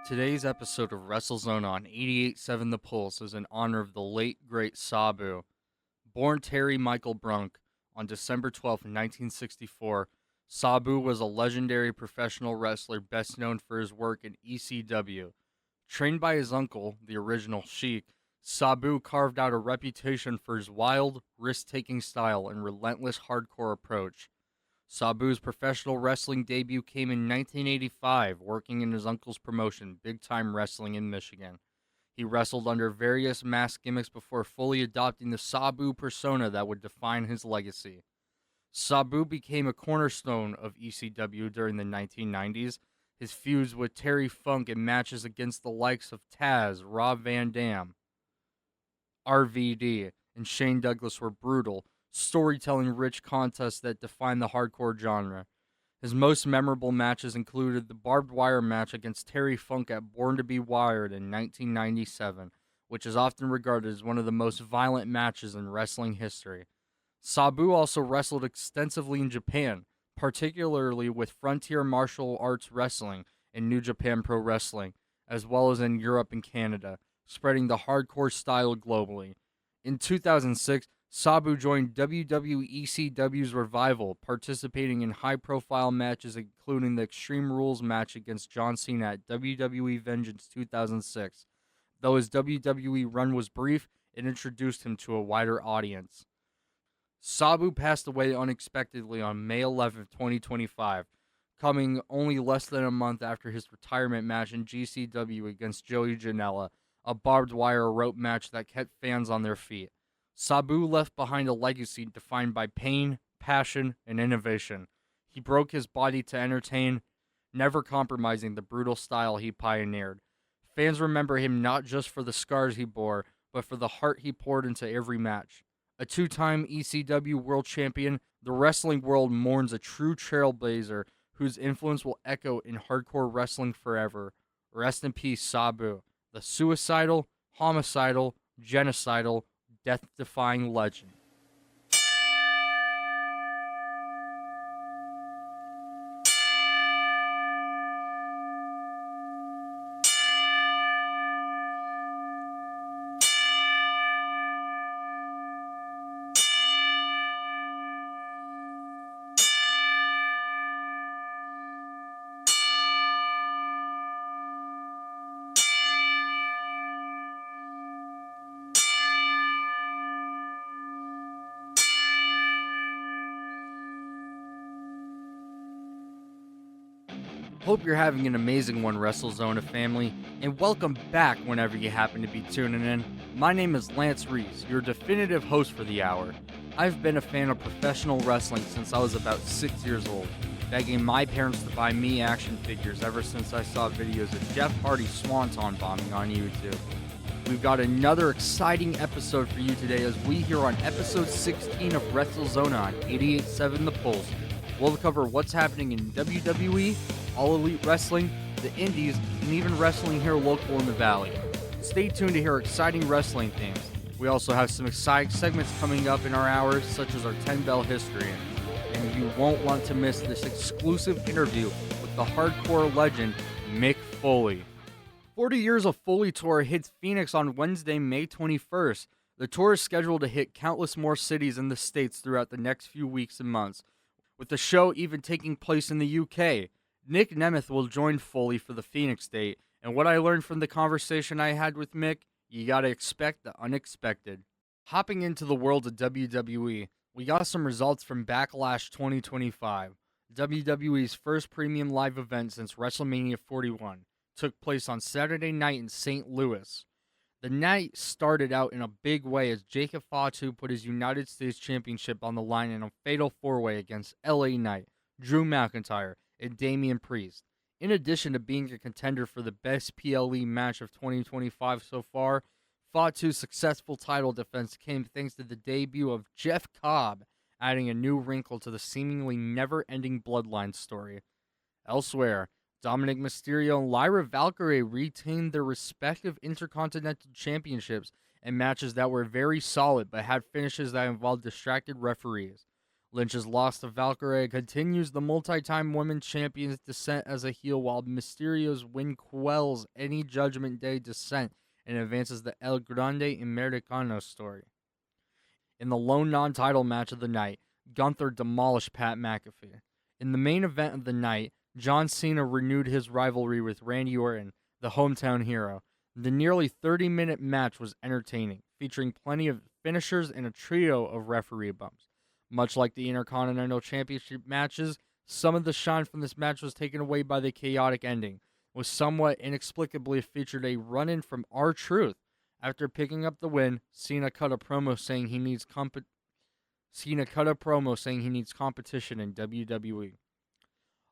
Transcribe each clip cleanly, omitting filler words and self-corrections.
Today's episode of Wrestlezona on 88.7 The Pulse is in honor of the late, great Sabu. Born Terry Michael Brunk on December 12, 1964, Sabu was a legendary professional wrestler best known for his work in ECW. Trained by his uncle, the original Sheik, Sabu carved out a reputation for his wild, risk-taking style and relentless hardcore approach. Sabu's professional wrestling debut came in 1985, working in his uncle's promotion, Big Time Wrestling in Michigan. He wrestled under various mask gimmicks before fully adopting the Sabu persona that would define his legacy. Sabu became a cornerstone of ECW during the 1990s. His feuds with Terry Funk and matches against the likes of Taz, Rob Van Dam, RVD, and Shane Douglas were brutal, storytelling-rich contests that defined the hardcore genre. His most memorable matches included the barbed wire match against Terry Funk at Born to be Wired in 1997, which is often regarded as one of the most violent matches in wrestling history. Sabu also wrestled extensively in Japan, particularly with Frontier Martial Arts Wrestling and New Japan Pro Wrestling, as well as in Europe and Canada, spreading the hardcore style globally. In 2006, Sabu joined WWECW's Revival, participating in high-profile matches including the Extreme Rules match against John Cena at WWE Vengeance 2006. Though his WWE run was brief, it introduced him to a wider audience. Sabu passed away unexpectedly on May 11, 2025, coming only less than a month after his retirement match in GCW against Joey Janela, a barbed wire rope match that kept fans on their feet. Sabu left behind a legacy defined by pain, passion, and innovation. He broke his body to entertain, never compromising the brutal style he pioneered. Fans remember him not just for the scars he bore, but for the heart he poured into every match. A two-time ECW world champion, the wrestling world mourns a true trailblazer whose influence will echo in hardcore wrestling forever. Rest in peace, Sabu, the suicidal, homicidal, genocidal, death-defying legend. Hope you're having an amazing one, Wrestlezona family, and welcome back whenever you happen to be tuning in. My name is Lance Reece, your definitive host for the hour. I've been a fan of professional wrestling since I was about 6 years old, begging my parents to buy me action figures ever since I saw videos of Jeff Hardy swanton bombing on YouTube. We've got another exciting episode for you today as we here on episode 16 of Wrestlezona on 88.7 The Pulse. We'll cover what's happening in WWE, All Elite Wrestling, the Indies, and even wrestling here local in the Valley. Stay tuned to hear exciting wrestling themes. We also have some exciting segments coming up in our hours, such as our 10-bell history. And you won't want to miss this exclusive interview with the hardcore legend, Mick Foley. 40 Years of Foley Tour hits Phoenix on Wednesday, May 21st. The tour is scheduled to hit countless more cities in the States throughout the next few weeks and months, with the show even taking place in the UK. Nic Nemeth will join Foley for the Phoenix date, and what I learned from the conversation I had with Mick, you gotta expect the unexpected. Hopping into the world of WWE, we got some results from Backlash 2025, WWE's first premium live event since WrestleMania 41, took place on Saturday night in St. Louis. The night started out in a big way as Jacob Fatu put his United States Championship on the line in a fatal four-way against LA Knight, Drew McIntyre, and Damian Priest. In addition to being a contender for the best PLE match of 2025 so far, Fatu's successful title defense came thanks to the debut of Jeff Cobb, adding a new wrinkle to the seemingly never-ending bloodline story. Elsewhere, Dominic Mysterio and Lyra Valkyrie retained their respective Intercontinental Championships in matches that were very solid but had finishes that involved distracted referees. Lynch's loss to Valkyrie continues the multi-time women's champion's descent as a heel, while Mysterio's win quells any Judgment Day descent and advances the El Grande Americano story. In the lone non-title match of the night, Gunther demolished Pat McAfee. In the main event of the night, John Cena renewed his rivalry with Randy Orton, the hometown hero. The nearly 30-minute match was entertaining, featuring plenty of finishers and a trio of referee bumps. Much like the Intercontinental Championship matches, some of the shine from this match was taken away by the chaotic ending, which somewhat inexplicably featured a run-in from R-Truth. After picking up the win, Cena cut a promo saying he needs competition in WWE.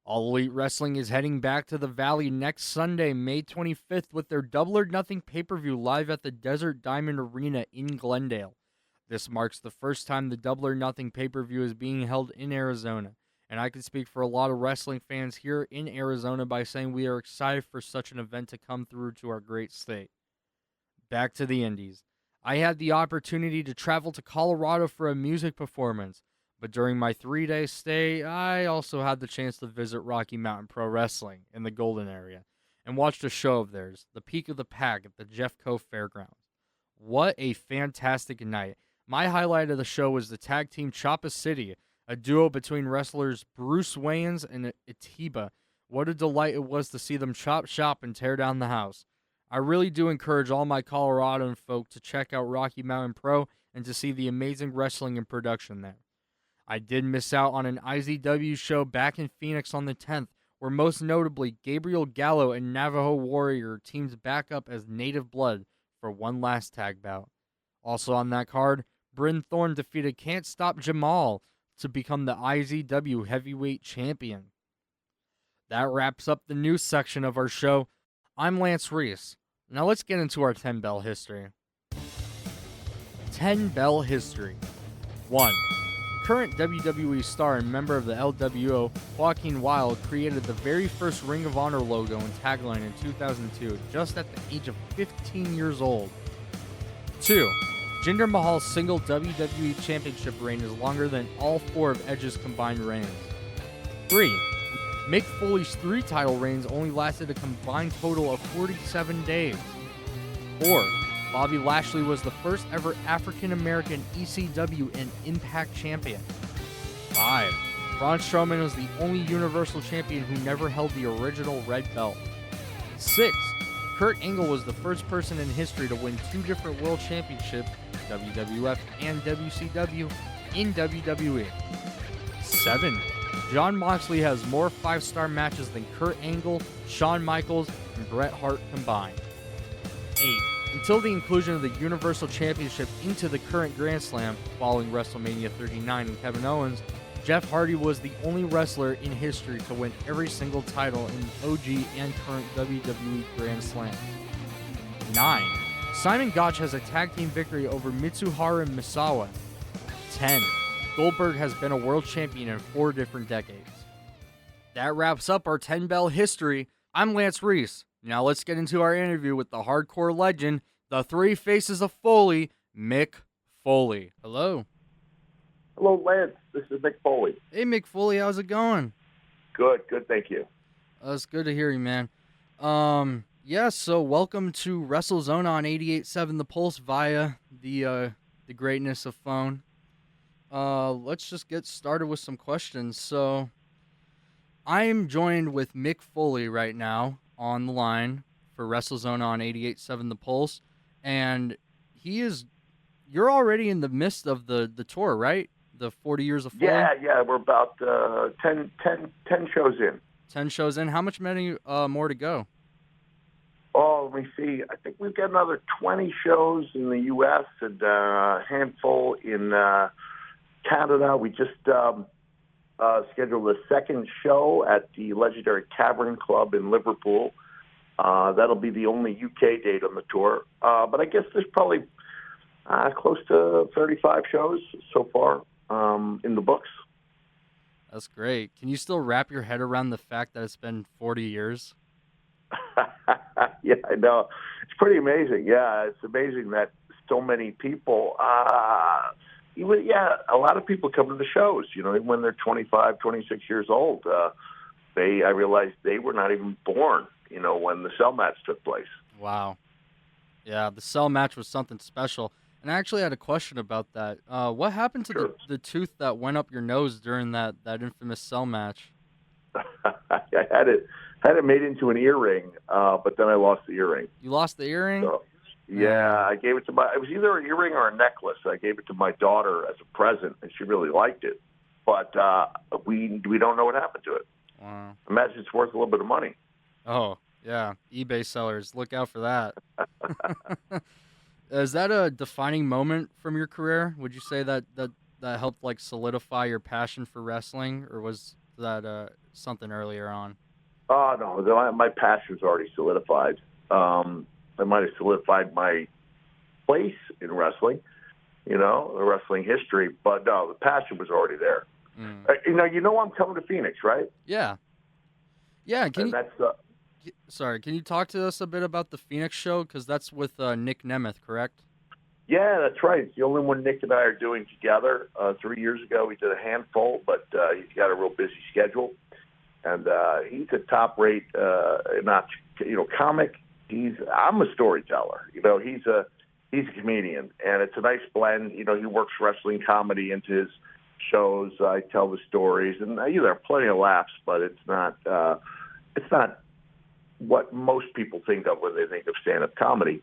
All Elite Wrestling is heading back to the Valley next Sunday, May 25th, with their Double or Nothing pay-per-view live at the Desert Diamond Arena in Glendale. This marks the first time the Double or Nothing pay-per-view is being held in Arizona, and I can speak for a lot of wrestling fans here in Arizona by saying we are excited for such an event to come through to our great state. Back to the Indies. I had the opportunity to travel to Colorado for a music performance, but during my 3-day stay, I also had the chance to visit Rocky Mountain Pro Wrestling in the Golden area and watched a show of theirs, The Peak of the Pack, at the Jeffco Fairgrounds. What a fantastic night. My highlight of the show was the tag team Choppa City, a duo between wrestlers Bruce Wayans and Atiba. What a delight it was to see them chop shop and tear down the house. I really do encourage all my Coloradoan folk to check out Rocky Mountain Pro and to see the amazing wrestling and production there. I did miss out on an IZW show back in Phoenix on the 10th, where most notably Gabriel Gallo and Navajo Warrior teamed back up as Native Blood for one last tag bout. Also on that card, Bryn Thorne defeated Can't Stop Jamal to become the IZW Heavyweight Champion. That wraps up the news section of our show. I'm Lance Reece. Now let's get into our 10-bell history. 10-bell history. 1. Current WWE star and member of the LWO, Joaquin Wilde, created the very first Ring of Honor logo and tagline in 2002, just at the age of 15 years old. 2. Jinder Mahal's single WWE Championship reign is longer than all 4 of Edge's combined reigns. 3. Mick Foley's 3 title reigns only lasted a combined total of 47 days. 4. Bobby Lashley was the first ever African-American ECW and Impact champion. 5. Braun Strowman was the only Universal Champion who never held the original red belt. 6. Kurt Angle was the first person in history to win 2 different world championships, WWF and WCW, in WWE. 7. Jon Moxley has more 5-star matches than Kurt Angle, Shawn Michaels, and Bret Hart combined. 8. Until the inclusion of the Universal Championship into the current Grand Slam following WrestleMania 39 and Kevin Owens, Jeff Hardy was the only wrestler in history to win every single title in OG and current WWE Grand Slam. 9. Simon Gotch has a tag team victory over Mitsuharu Misawa. 10. Goldberg has been a world champion in 4 different decades. That wraps up our 10-bell history. I'm Lance Reece. Now let's get into our interview with the hardcore legend, the 3 faces of Foley, Mick Foley. Hello. Hello, Lance. This is Mick Foley. Hey, Mick Foley. How's it going? Good, thank you. It's good to hear you, man. So welcome to Wrestlezona on 88.7 The Pulse via the greatness of phone. Let's just get started with some questions. So, I'm joined with Mick Foley right now on the line for Wrestlezona on 88.7 The Pulse, and you're already in the midst of the tour, right? The 40 Years of Foley? Yeah, we're about 10 shows in. 10 shows in. How much many more to go? Oh, let me see. I think we've got another 20 shows in the U.S. and a handful in Canada. We just scheduled a second show at the legendary Tavern Club in Liverpool. That'll be the only UK date on the tour. But I guess there's probably close to 35 shows so far in the books. That's great. Can you still wrap your head around the fact that it's been 40 years? Yeah, I know. It's pretty amazing. Yeah, it's amazing that so many people Yeah, a lot of people come to the shows, when they're 25, 26 years old. I realized they were not even born, when the cell match took place. Wow. Yeah, the cell match was something special. And I actually had a question about that. What happened to Sure. the tooth that went up your nose during that infamous cell match? I had it made into an earring, but then I lost the earring. You lost the earring? So, yeah, I gave it to it was either an earring or a necklace. I gave it to my daughter as a present, and she really liked it. But we don't know what happened to it. Wow. Imagine it's worth a little bit of money. Oh, yeah. eBay sellers, look out for that. Is that a defining moment from your career? Would you say that helped like solidify your passion for wrestling, or was that something earlier on? Oh, no, my passion was already solidified. I might have solidified my place in wrestling, the wrestling history, but no, the passion was already there. I'm coming to Phoenix, right? Yeah. Yeah. That's Sorry, can you talk to us a bit about the Phoenix show? Because that's with Nic Nemeth, correct? Yeah, that's right. It's the only one Nick and I are doing together. 3 years ago, we did a handful, but he's got a real busy schedule. And he's a top-rate, comic. I'm a storyteller. He's a comedian, and it's a nice blend. He works wrestling comedy into his shows. I tell the stories, and there are plenty of laughs, but it's not what most people think of when they think of stand-up comedy.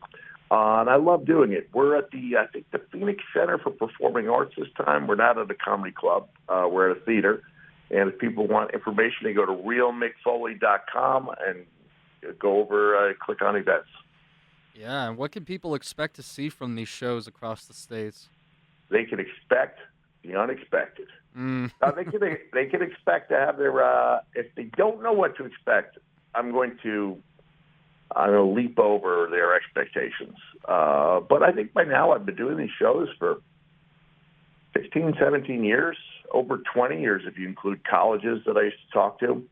And I love doing it. We're at the Phoenix Center for Performing Arts this time. We're not at a comedy club. We're at a theater. And if people want information, they go to realmickfoley.com and go over, click on events. Yeah, and what can people expect to see from these shows across the states? They can expect the unexpected. They can expect to have their. If they don't know what to expect, I'm going to leap over their expectations. But I think by now I've been doing these shows for 16, 17 years, over 20 years if you include colleges that I used to talk to.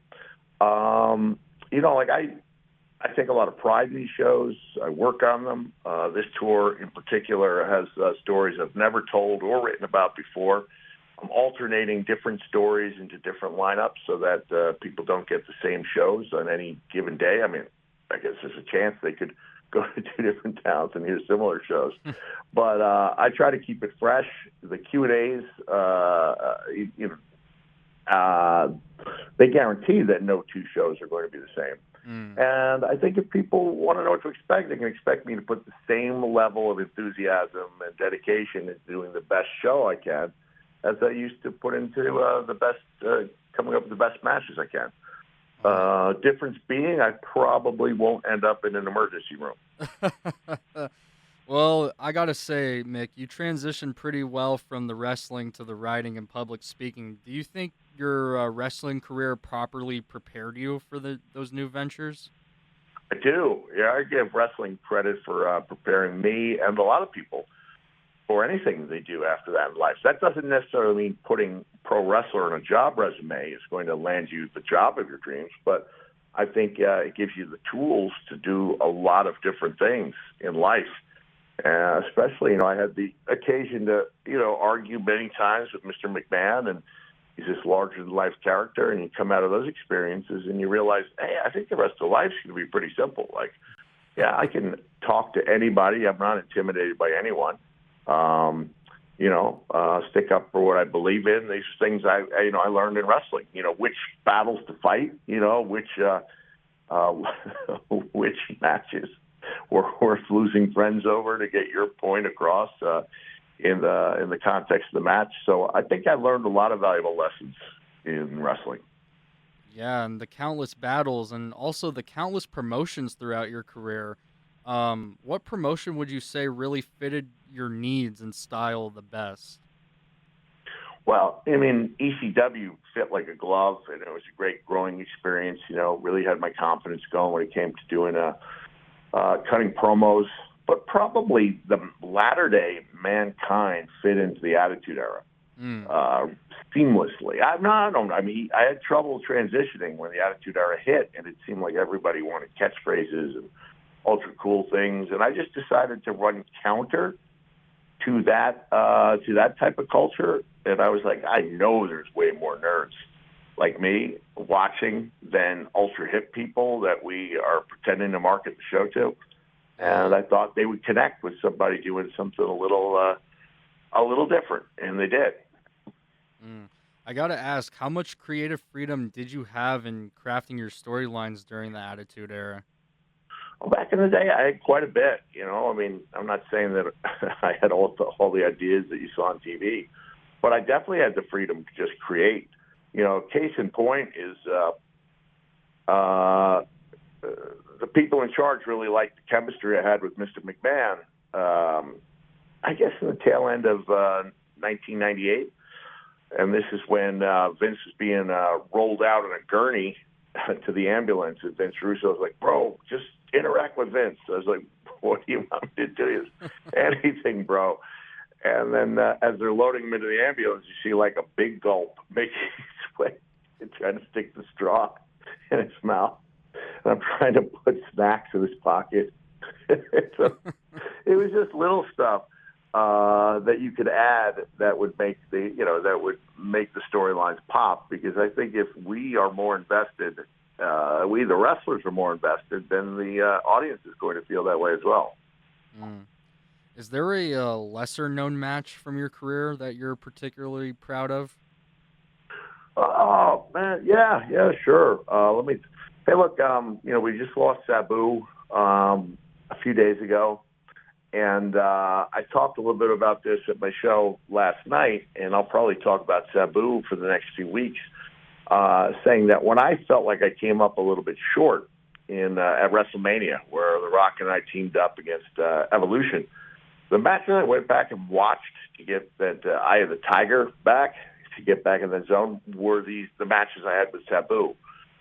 I take a lot of pride in these shows. I work on them. This tour in particular has stories I've never told or written about before. I'm alternating different stories into different lineups so that people don't get the same shows on any given day. I mean, I guess there's a chance they could go to two different towns and hear similar shows. But I try to keep it fresh. The Q&As, they guarantee that no two shows are going to be the same. And I think if people want to know what to expect, they can expect me to put the same level of enthusiasm and dedication into doing the best show I can as I used to put into coming up with the best matches I can. Difference being, I probably won't end up in an emergency room. Well, I gotta say, Mick, you transitioned pretty well from the wrestling to the writing and public speaking. Do you think your wrestling career properly prepared you for those new ventures? I do. Yeah, I give wrestling credit for preparing me and a lot of people for anything they do after that in life. That doesn't necessarily mean putting pro wrestler in a job resume is going to land you the job of your dreams, but I think it gives you the tools to do a lot of different things in life. Especially, I had the occasion to, argue many times with Mr. McMahon, and he's this larger-than-life character, and you come out of those experiences and you realize, hey, I think the rest of life's going to be pretty simple. Like, yeah, I can talk to anybody. I'm not intimidated by anyone. Stick up for what I believe in. These are things I learned in wrestling. Which battles to fight. Which matches were worth losing friends over to get your point across in the context of the match. So I think I learned a lot of valuable lessons in wrestling. Yeah, and the countless battles and also the countless promotions throughout your career. What promotion would you say really fitted your needs and style the best? Well, I mean, ECW fit like a glove, and it was a great growing experience. Really had my confidence going when it came to doing cutting promos. But probably the latter-day Mankind fit into the Attitude Era seamlessly. I had trouble transitioning when the Attitude Era hit, and it seemed like everybody wanted catchphrases and ultra cool things, and I just decided to run counter to that type of culture. And I was like, I know there's way more nerds like me watching than ultra hip people that we are pretending to market the show to. And I thought they would connect with somebody doing something a little different, and they did. I gotta ask, how much creative freedom did you have in crafting your storylines during the Attitude Era? Well, back in the day, I had quite a bit. I mean, I'm not saying that I had all the ideas that you saw on TV, but I definitely had the freedom to just create. Case in point is the people in charge really liked the chemistry I had with Mr. McMahon. I guess in the tail end of 1998, and this is when Vince was being rolled out in a gurney to the ambulance, and Vince Russo was like, "Bro, just interact with Vince." I was like, "What do you want me to do?" Anything, bro. And then as they're loading him into the ambulance, you see like a big gulp making his way and trying to stick the straw in his mouth. And I'm trying to put snacks in his pocket. So it was just little stuff that you could add that would make the storylines pop. Because I think if we are more invested, we the wrestlers are more invested, then the audience is going to feel that way as well. Is there a lesser known match from your career that you're particularly proud of? Oh man, yeah, sure. Hey, look, we just lost Sabu a few days ago. And I talked a little bit about this at my show last night, and I'll probably talk about Sabu for the next few weeks, saying that when I felt like I came up a little bit short at WrestleMania, where The Rock and I teamed up against Evolution, the match that I went back and watched to get that Eye of the Tiger back, to get back in the zone, were the matches I had with Sabu,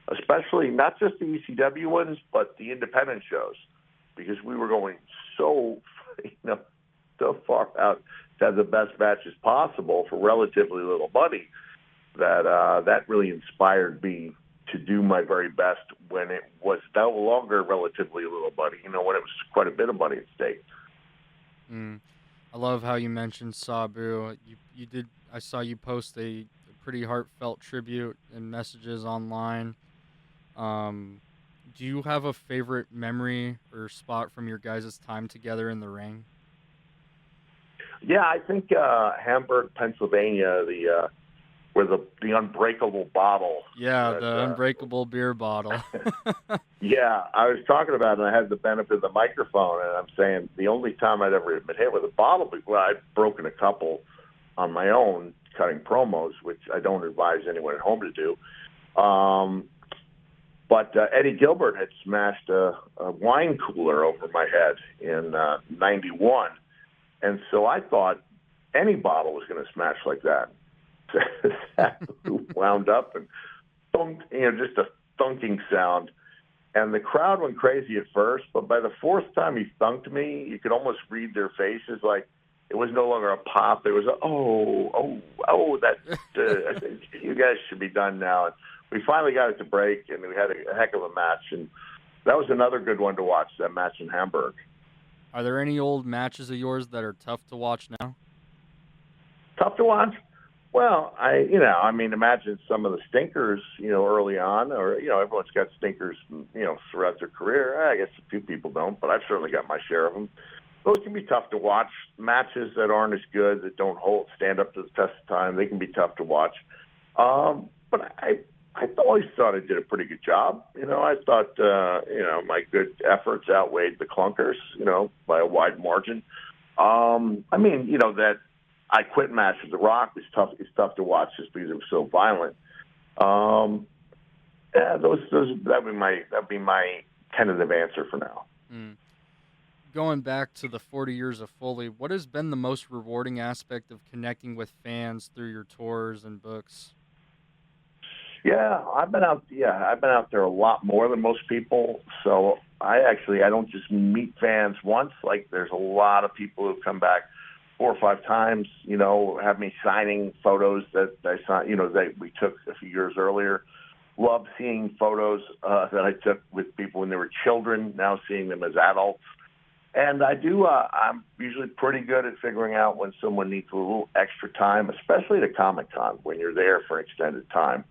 especially not just the ECW ones, but the independent shows, because we were going so far out to have the best matches possible for relatively little money that really inspired me to do my very best when it was no longer relatively little money, when it was quite a bit of money at stake. I love how you mentioned Sabu. You did. I saw you post a pretty heartfelt tribute and messages online. Do you have a favorite memory or spot from your guys' time together in the ring? Yeah, I think Hamburg, Pennsylvania, where the unbreakable bottle. Yeah, the unbreakable beer bottle. Yeah, I was talking about it, and I had the benefit of the microphone, and I'm saying the only time I'd ever been hit with a bottle, well, I've broken a couple on my own cutting promos, which I don't advise anyone at home to do. But Eddie Gilbert had smashed a wine cooler over my head in 91. And so I thought any bottle was going to smash like that. Wound up and thunked, just a thunking sound. And the crowd went crazy at first, but by the fourth time he thunked me, you could almost read their faces. Like, it was no longer a pop. It was I think you guys should be done now. And we finally got it to break, and we had a heck of a match. And that was another good one to watch, that match in Hamburg. Are there any old matches of yours that are tough to watch now? Tough to watch? Well, imagine some of the stinkers, early on, or, everyone's got stinkers, throughout their career. I guess a few people don't, but I've certainly got my share of them. Those can be tough to watch. Matches that aren't as good, that don't stand up to the test of time, they can be tough to watch. But I always thought I did a pretty good job. I thought, my good efforts outweighed the clunkers, by a wide margin. That I quit match with The Rock is tough. It's tough to watch just because it was so violent. That'd be my tentative answer for now. Going back to the 40 Years of Foley, what has been the most rewarding aspect of connecting with fans through your tours and books? Yeah, I've been out there a lot more than most people. So I don't just meet fans once. Like, there's a lot of people who've come back 4 or 5 times, have me signing photos that I signed, that we took a few years earlier. Love seeing photos that I took with people when they were children, now seeing them as adults. And I do, I'm usually pretty good at figuring out when someone needs a little extra time, especially at a Comic-Con when you're there for extended time.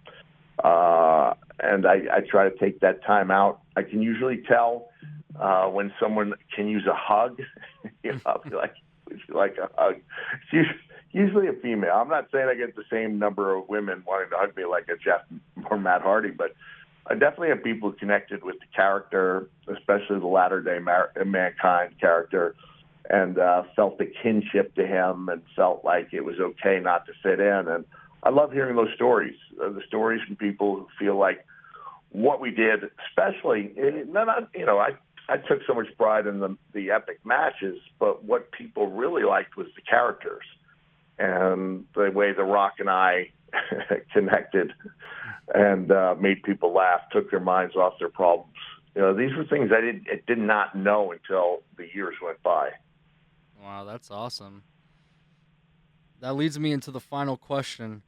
And I try to take that time out. I can usually tell when someone can use a hug. I'll be like, would you like a hug? It's usually a female. I'm not saying I get the same number of women wanting to hug me like a Jeff or Matt Hardy, but I definitely have people who connected with the character, especially the latter-day Mankind character, and felt the kinship to him and felt like it was okay not to fit in. And I love hearing those stories, the stories from people who feel like what we did, especially, I took so much pride in the epic matches, but what people really liked was the characters and the way The Rock and I connected and made people laugh, took their minds off their problems. These were things I did not know until the years went by. Wow, that's awesome. That leads me into the final question.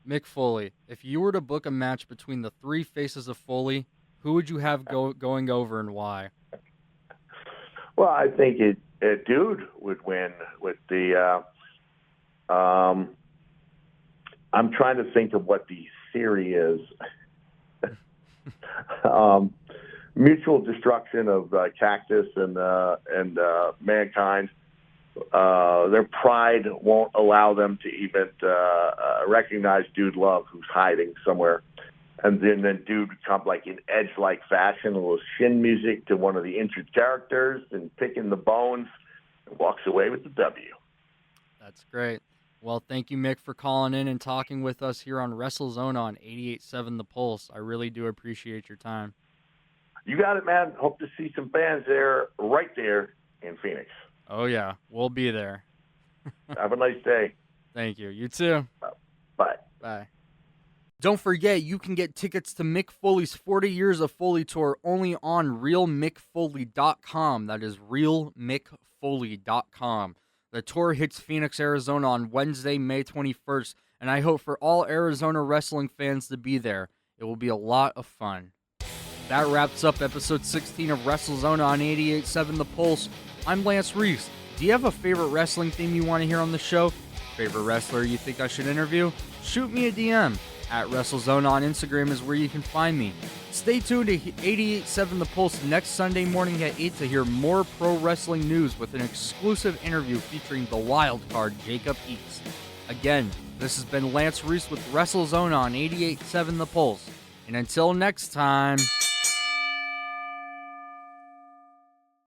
Mick Foley, if you were to book a match between the three faces of Foley, who would you have going over and why? Well, I think Dude would win with the I'm trying to think of what the theory is. Mutual destruction of Cactus and Mankind. Their pride won't allow them to even recognize Dude Love, who's hiding somewhere. And then Dude would come like in Edge-like fashion, a little shin music to one of the injured characters and picking the bones and walks away with the W. That's great. Well, thank you, Mick, for calling in and talking with us here on Wrestlezona on 88.7 The Pulse. I really do appreciate your time. You got it, man. Hope to see some fans there, right there in Phoenix. Oh, yeah. We'll be there. Have a nice day. Thank you. You too. Bye. Bye. Don't forget, you can get tickets to Mick Foley's 40 Years of Foley tour only on realmickfoley.com. That is realmickfoley.com. The tour hits Phoenix, Arizona on Wednesday, May 21st, and I hope for all Arizona wrestling fans to be there. It will be a lot of fun. That wraps up episode 16 of Wrestlezona on 88.7 The Pulse. I'm Lance Reece. Do you have a favorite wrestling theme you want to hear on the show? Favorite wrestler you think I should interview? Shoot me a DM. At Wrestlezona on Instagram is where you can find me. Stay tuned to 88.7 The Pulse next Sunday morning at 8 to hear more pro wrestling news with an exclusive interview featuring the wild card Jacob East. Again, this has been Lance Reece with Wrestlezona on 88.7 The Pulse. And until next time...